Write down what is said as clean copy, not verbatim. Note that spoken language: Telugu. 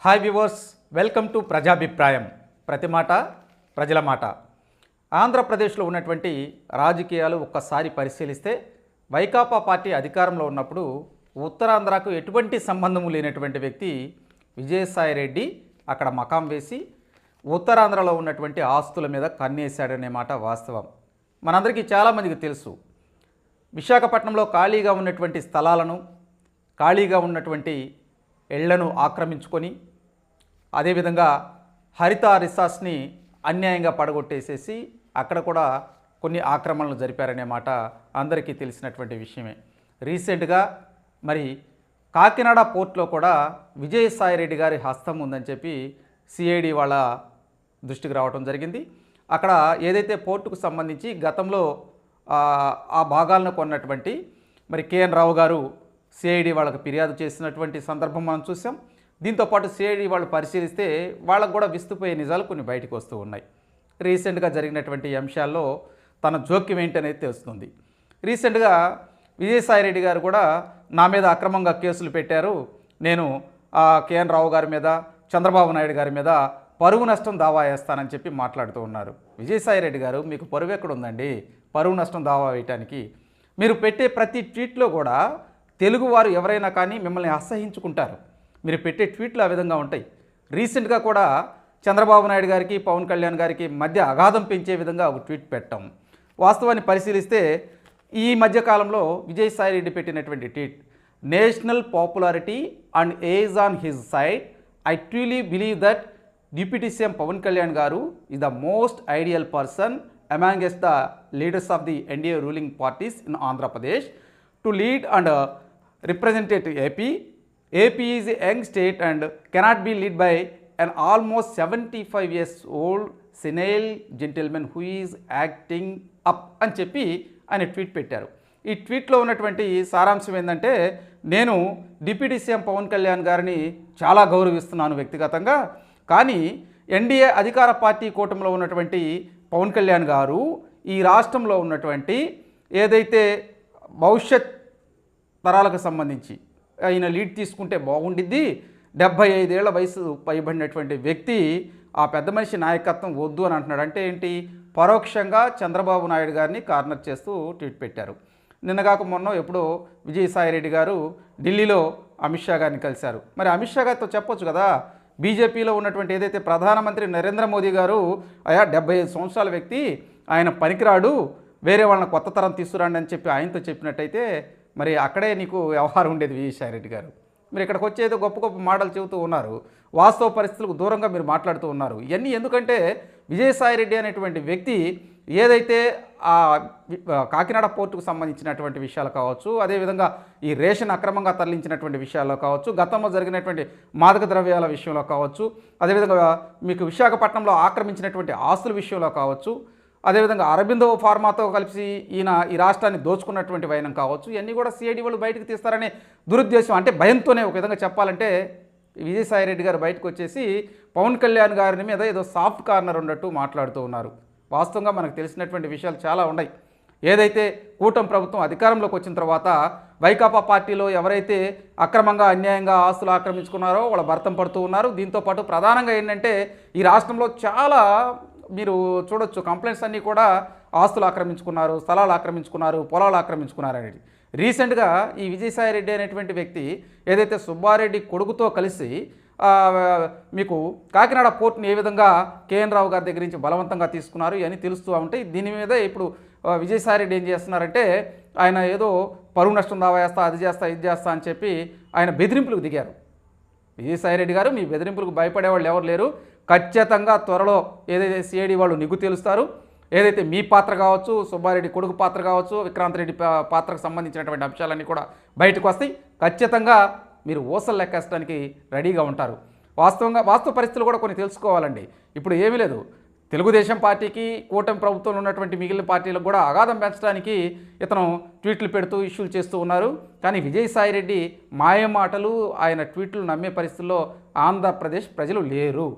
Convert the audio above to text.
Hi viewers, welcome to Prajabhiprayam. ప్రతి మాట ప్రజల మాట. ఆంధ్రప్రదేశ్లో ఉన్నటువంటి రాజకీయాలు ఒక్కసారి పరిశీలిస్తే వైకాపా పార్టీ అధికారంలో ఉన్నప్పుడు ఉత్తరాంధ్రకు ఎటువంటి సంబంధము లేనటువంటి వ్యక్తి విజయసాయిరెడ్డి అక్కడ మకాం వేసి ఉత్తరాంధ్రలో ఉన్నటువంటి ఆస్తుల మీద కన్నేశాడనే మాట వాస్తవం. మనందరికీ చాలామందికి తెలుసు. విశాఖపట్నంలో ఖాళీగా ఉన్నటువంటి స్థలాలను, ఖాళీగా ఉన్నటువంటి ఇళ్లను ఆక్రమించుకొని అదేవిధంగా హరిత రిసార్ట్స్ని అన్యాయంగా పడగొట్టేసేసి అక్కడ కూడా కొన్ని ఆక్రమణలు జరిపారనే మాట అందరికీ తెలిసినటువంటి విషయమే. రీసెంట్గా మరి కాకినాడ పోర్ట్లో కూడా విజయసాయిరెడ్డి గారి హస్తం ఉందని చెప్పి సిఐడి వాళ్ళ దృష్టికి రావడం జరిగింది. అక్కడ ఏదైతే పోర్టుకు సంబంధించి గతంలో ఆ భాగాలను కొన్నటువంటి మరి కేఎన్ రావు గారు సిఐడి వాళ్ళకు ఫిర్యాదు చేసినటువంటి సందర్భం మనం చూసాం. దీంతోపాటు సిఐడి వాళ్ళు పరిశీలిస్తే వాళ్ళకు కూడా విస్తుపోయే నిజాలు కొన్ని బయటకు వస్తూ ఉన్నాయి. రీసెంట్గా జరిగినటువంటి అంశాల్లో తన జోక్యం ఏంటనేది తెలుస్తుంది. రీసెంట్గా విజయసాయిరెడ్డి గారు కూడా నా మీద అక్రమంగా కేసులు పెట్టారు, నేను కేఎన్ రావు గారి మీద, చంద్రబాబు నాయుడు గారి మీద పరువు నష్టం దావా వేస్తానని చెప్పి మాట్లాడుతూ ఉన్నారు. విజయసాయిరెడ్డి గారు, మీకు పరువు ఎక్కడ ఉందండి పరువు నష్టం దావా వేయటానికి? మీరు పెట్టే ప్రతి ట్వీట్లో కూడా తెలుగువారు ఎవరైనా కానీ మిమ్మల్ని అసహించుకుంటారు. మీరు పెట్టే ట్వీట్లు ఆ విధంగా ఉంటాయి. రీసెంట్గా కూడా చంద్రబాబు నాయుడు గారికి, పవన్ కళ్యాణ్ గారికి మధ్య అగాధం పెంచే విధంగా ఒక ట్వీట్ పెట్టాం. వాస్తవాన్ని పరిశీలిస్తే ఈ మధ్యకాలంలో విజయసాయిరెడ్డి పెట్టినటువంటి tweet, national popularity and edge on his side, I truly believe that deputy CM Pawan Kalyan garu is the most ideal person amongst the leaders of the NDA ruling parties in Andhra Pradesh to lead and representative AP. AP is a young state and cannot be led by an almost 75 years old senile gentleman who is acting up అని చెప్పి ఆయన ట్వీట్ పెట్టారు. ఈ ట్వీట్లో ఉన్నటువంటి సారాంశం ఏంటంటే, నేను డిప్యూటీ సీఎం పవన్ కళ్యాణ్ గారిని చాలా గౌరవిస్తున్నాను వ్యక్తిగతంగా, కానీ ఎన్డీఏ అధికార పార్టీ కూటమిలో ఉన్నటువంటి పవన్ కళ్యాణ్ గారు ఈ రాష్ట్రంలో ఉన్నటువంటి ఏదైతే భవిష్యత్ తరాలకు సంబంధించి ఆయన లీడ్ తీసుకుంటే బాగుండిద్ది, 75 ఏళ్ల వయసు పైబడినటువంటి వ్యక్తి ఆ పెద్ద మనిషి నాయకత్వం వద్దు అని అంటున్నాడు. అంటే ఏంటి? పరోక్షంగా చంద్రబాబు నాయుడు గారిని కార్నర్ చేస్తూ ట్వీట్ పెట్టారు. నిన్నగాక మొన్న ఎప్పుడో విజయసాయిరెడ్డి గారు ఢిల్లీలో అమిత్ షా గారిని కలిశారు. మరి అమిత్ షా గారితో చెప్పొచ్చు కదా, బీజేపీలో ఉన్నటువంటి ఏదైతే ప్రధానమంత్రి నరేంద్ర మోదీ గారు, అయా 75 సంవత్సరాల వ్యక్తి, ఆయన పనికిరాడు, వేరే వాళ్ళని కొత్త తరం తీసుకురండి అని చెప్పి ఆయనతో చెప్పినట్టయితే మరి అక్కడే నీకు వ్యవహారం ఉండేది విజయసాయిరెడ్డి గారు. మీరు ఇక్కడికి వచ్చేదో గొప్ప గొప్ప మాటలు చెబుతూ ఉన్నారు, వాస్తవ పరిస్థితులకు దూరంగా మీరు మాట్లాడుతూ ఉన్నారు. ఇవన్నీ ఎందుకంటే విజయసాయిరెడ్డి అనేటువంటి వ్యక్తి ఏదైతే ఆ కాకినాడ పోర్టుకు సంబంధించినటువంటి విషయాలు కావచ్చు, అదేవిధంగా ఈ రేషన్ అక్రమంగా తరలించినటువంటి విషయాల్లో కావచ్చు, గతంలో జరిగినటువంటి మాదక ద్రవ్యాల విషయంలో కావచ్చు, అదేవిధంగా మీకు విశాఖపట్నంలో ఆక్రమించినటువంటి ఆస్తుల విషయంలో కావచ్చు, అదేవిధంగా అరబిందో ఫార్మాతో కలిసి ఈయన ఈ రాష్ట్రాన్ని దోచుకున్నటువంటి వైనం కావచ్చు, ఇవన్నీ కూడా సిఐడి వాళ్ళు బయటకు తీస్తారనే దురుద్దేశం, అంటే భయంతోనే ఒక విధంగా చెప్పాలంటే విజయసాయిరెడ్డి గారు బయటకు వచ్చేసి పవన్ కళ్యాణ్ గారి మీద ఏదో సాఫ్ట్ కార్నర్ ఉన్నట్టు మాట్లాడుతూ ఉన్నారు. వాస్తవంగా మనకు తెలిసినటువంటి విషయాలు చాలా ఉన్నాయి. ఏదైతే కూటమి ప్రభుత్వం అధికారంలోకి వచ్చిన తర్వాత వైకాపా పార్టీలో ఎవరైతే అక్రమంగా అన్యాయంగా ఆస్తులు ఆక్రమించుకున్నారో వాళ్ళ భర్తం పడుతూ ఉన్నారు. దీంతోపాటు ప్రధానంగా ఏంటంటే ఈ రాష్ట్రంలో చాలా మీరు చూడొచ్చు, కంప్లైంట్స్ అన్నీ కూడా ఆస్తులు ఆక్రమించుకున్నారు, స్థలాలు ఆక్రమించుకున్నారు, పొలాలు ఆక్రమించుకున్నారు అనేది. రీసెంట్గా ఈ విజయసాయిరెడ్డి అనేటువంటి వ్యక్తి ఏదైతే సుబ్బారెడ్డి కొడుకుతో కలిసి మీకు కాకినాడ పోర్టుని ఏ విధంగా కేఎన్ రావు గారి దగ్గర నుంచి బలవంతంగా తీసుకున్నారు ఇవన్నీ తెలుస్తూ ఉంటాయి. దీని మీద ఇప్పుడు విజయసాయిరెడ్డి ఏం చేస్తున్నారంటే, ఆయన ఏదో పరువు నష్టం దావా వేస్తా, అది చేస్తా, ఇది చేస్తా అని చెప్పి ఆయన బెదిరింపులకు దిగారు. విజయసాయిరెడ్డి గారు, మీ బెదిరింపులకు భయపడేవాళ్ళు ఎవరు లేరు, ఖచ్చితంగా త్వరలో ఏదైతే సిఐడి వాళ్ళు నిగ్గు తేలుస్తారు. ఏదైతే మీ పాత్ర కావచ్చు, సుబ్బారెడ్డి కొడుకు పాత్ర కావచ్చు, విక్రాంత్ రెడ్డి పాత్రకు సంబంధించినటువంటి అంశాలన్నీ కూడా బయటకు వస్తాయి. ఖచ్చితంగా మీరు ఊసలు లెక్కేసడానికి రెడీగా ఉంటారు. వాస్తవ పరిస్థితులు కూడా కొన్ని తెలుసుకోవాలండి. ఇప్పుడు ఏమీ లేదు, తెలుగుదేశం పార్టీకి, కూటమి ప్రభుత్వంలో ఉన్నటువంటి మిగిలిన పార్టీలకు కూడా అగాధం పెంచడానికి ఇతను ట్వీట్లు పెడుతూ ఇష్యూలు చేస్తూ ఉన్నారు. కానీ విజయసాయిరెడ్డి మాయ మాటలు, ఆయన ట్వీట్లు నమ్మే పరిస్థితుల్లో ఆంధ్రప్రదేశ్ ప్రజలు లేరు.